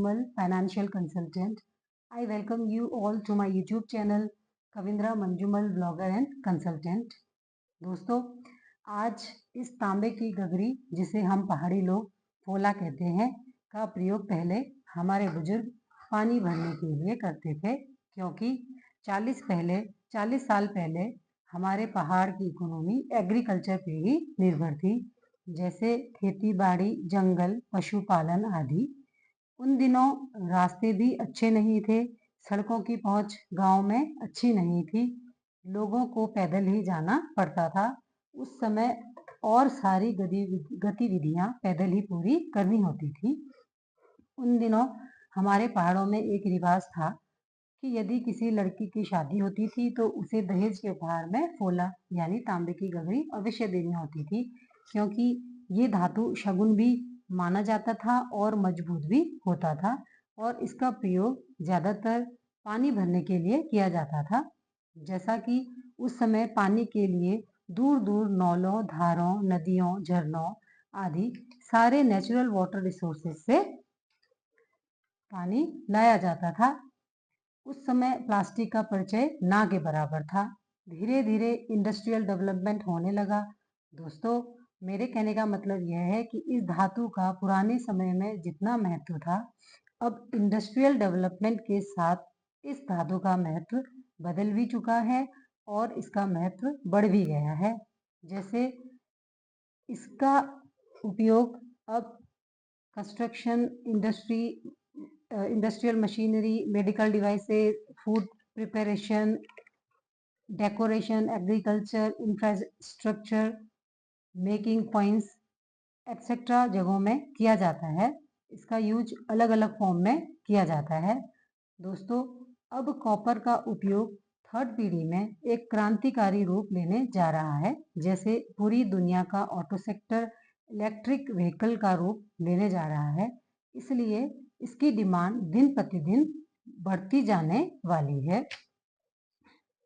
Financial consultant. I welcome you all to my YouTube channel Kavindra Manjumal blogger and consultant. दोस्तों, आज इस तांबे की गगरी, जिसे हम पहाड़ी लोग फोला कहते हैं, का प्रयोग पहले हमारे बुजुर्ग पानी भरने के लिए करते थे, क्योंकि 40 साल पहले हमारे पहाड़ की इकोनॉमी एग्रीकल्चर पे ही निर्भर थी, जैसे खेती बाड़ी, जंगल, पशुपालन आदि। उन दिनों रास्ते भी अच्छे नहीं थे, सड़कों की पहुंच गांव में अच्छी नहीं थी, लोगों को पैदल ही जाना पड़ता था उस समय, और सारी गतिविधियां पैदल ही पूरी करनी होती थी। उन दिनों हमारे पहाड़ों में एक रिवाज था कि यदि किसी लड़की की शादी होती थी तो उसे दहेज के उपहार में फोला यानी तांबे की गगरी अवश्य देनी होती थी, क्योंकि ये धातु शगुन भी माना जाता था और मजबूत भी होता था, और इसका प्रयोग ज्यादातर पानी भरने के लिए किया जाता था। जैसा कि उस समय पानी के लिए दूर दूर नौलों, धारों, नदियों, झरनों आदि सारे नेचुरल वाटर रिसोर्सेज से पानी लाया जाता था। उस समय प्लास्टिक का परिचय ना के बराबर था। धीरे धीरे इंडस्ट्रियल डेवलपमेंट होने लगा। दोस्तों, मेरे कहने का मतलब यह है कि इस धातु का पुराने समय में जितना महत्व था, अब इंडस्ट्रियल डेवलपमेंट के साथ इस धातु का महत्व बदल भी चुका है और इसका महत्व बढ़ भी गया है। जैसे इसका उपयोग अब construction industry, industrial machinery, medical devices, food preparation, decoration, agriculture, infrastructure, making points etcetera जगहों में किया जाता है। इसका यूज अलग अलग फॉर्म में किया जाता है। दोस्तों, अब कॉपर का उपयोग थर्ड पीढ़ी में एक क्रांतिकारी रूप लेने जा रहा है। जैसे पूरी दुनिया का ऑटो सेक्टर इलेक्ट्रिक व्हीकल का रूप लेने जा रहा है, इसलिए इसकी डिमांड दिन प्रतिदिन बढ़ती जाने वाली है।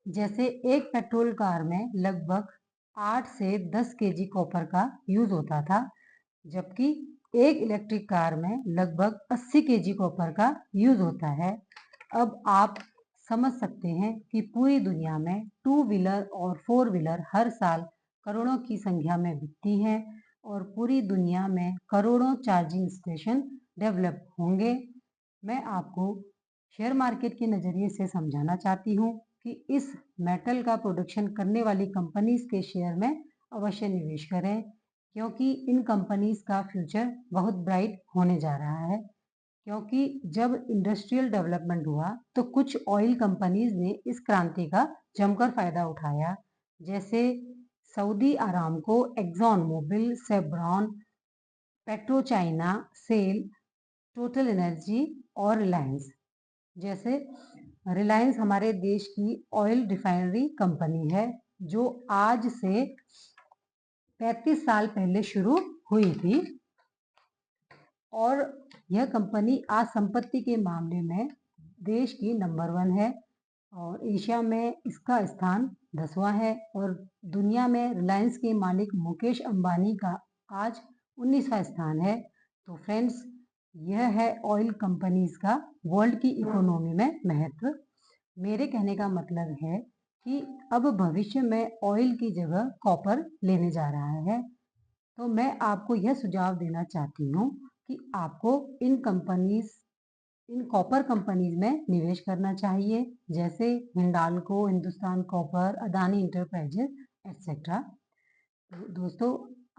जैसे एक पेट्रोल कार में लगभग 8 से 10 केजी कॉपर का यूज होता था, जबकि एक इलेक्ट्रिक कार में लगभग 80 केजी कॉपर का यूज होता है। अब आप समझ सकते हैं कि पूरी दुनिया में 2 व्हीलर और 4 व्हीलर हर साल करोड़ों की संख्या में बिकती हैं, और पूरी दुनिया में करोड़ों चार्जिंग स्टेशन डेवलप होंगे। मैं आपको शेयर मार्केट के नज़रिए से समझाना चाहती हूँ कि इस मेटल का प्रोडक्शन करने वाली कंपनीज के शेयर में अवश्य निवेश करें, क्योंकि इन कंपनीज का फ्यूचर बहुत ब्राइट होने जा रहा है। क्योंकि जब इंडस्ट्रियल डेवलपमेंट हुआ तो कुछ ऑयल कंपनीज ने इस क्रांति का जमकर फायदा उठाया, जैसे Saudi Aramco, Exxon Mobil, Chevron, PetroChina, Shell, Total Energy और रिलायंस। जैसे रिलायंस हमारे देश की ऑयल रिफाइनरी कंपनी है, जो आज से 35 साल पहले शुरू हुई थी, और यह कंपनी आज संपत्ति के मामले में देश की नंबर 1 है, और एशिया में इसका स्थान 10वां है, और दुनिया में रिलायंस के मालिक मुकेश अंबानी का आज 19वां स्थान है। तो फ्रेंड्स, यह है ऑयल कंपनीज का वर्ल्ड की इकोनॉमी में महत्व। मेरे कहने का मतलब है कि अब भविष्य में ऑयल की जगह कॉपर लेने जा रहा है। तो मैं आपको यह सुझाव देना चाहती हूँ कि आपको इन कॉपर कंपनीज में निवेश करना चाहिए, जैसे Hindalco, Hindustan copper, Adani enterprises etcetera. तो दोस्तों,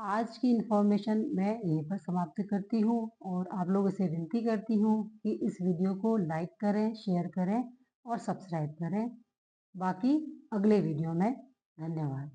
आज की इन्फॉर्मेशन मैं यहीं पर समाप्त करती हूँ, और आप लोगों से विनती करती हूँ कि इस वीडियो को लाइक करें, शेयर करें और सब्सक्राइब करें। बाकी अगले वीडियो में। धन्यवाद।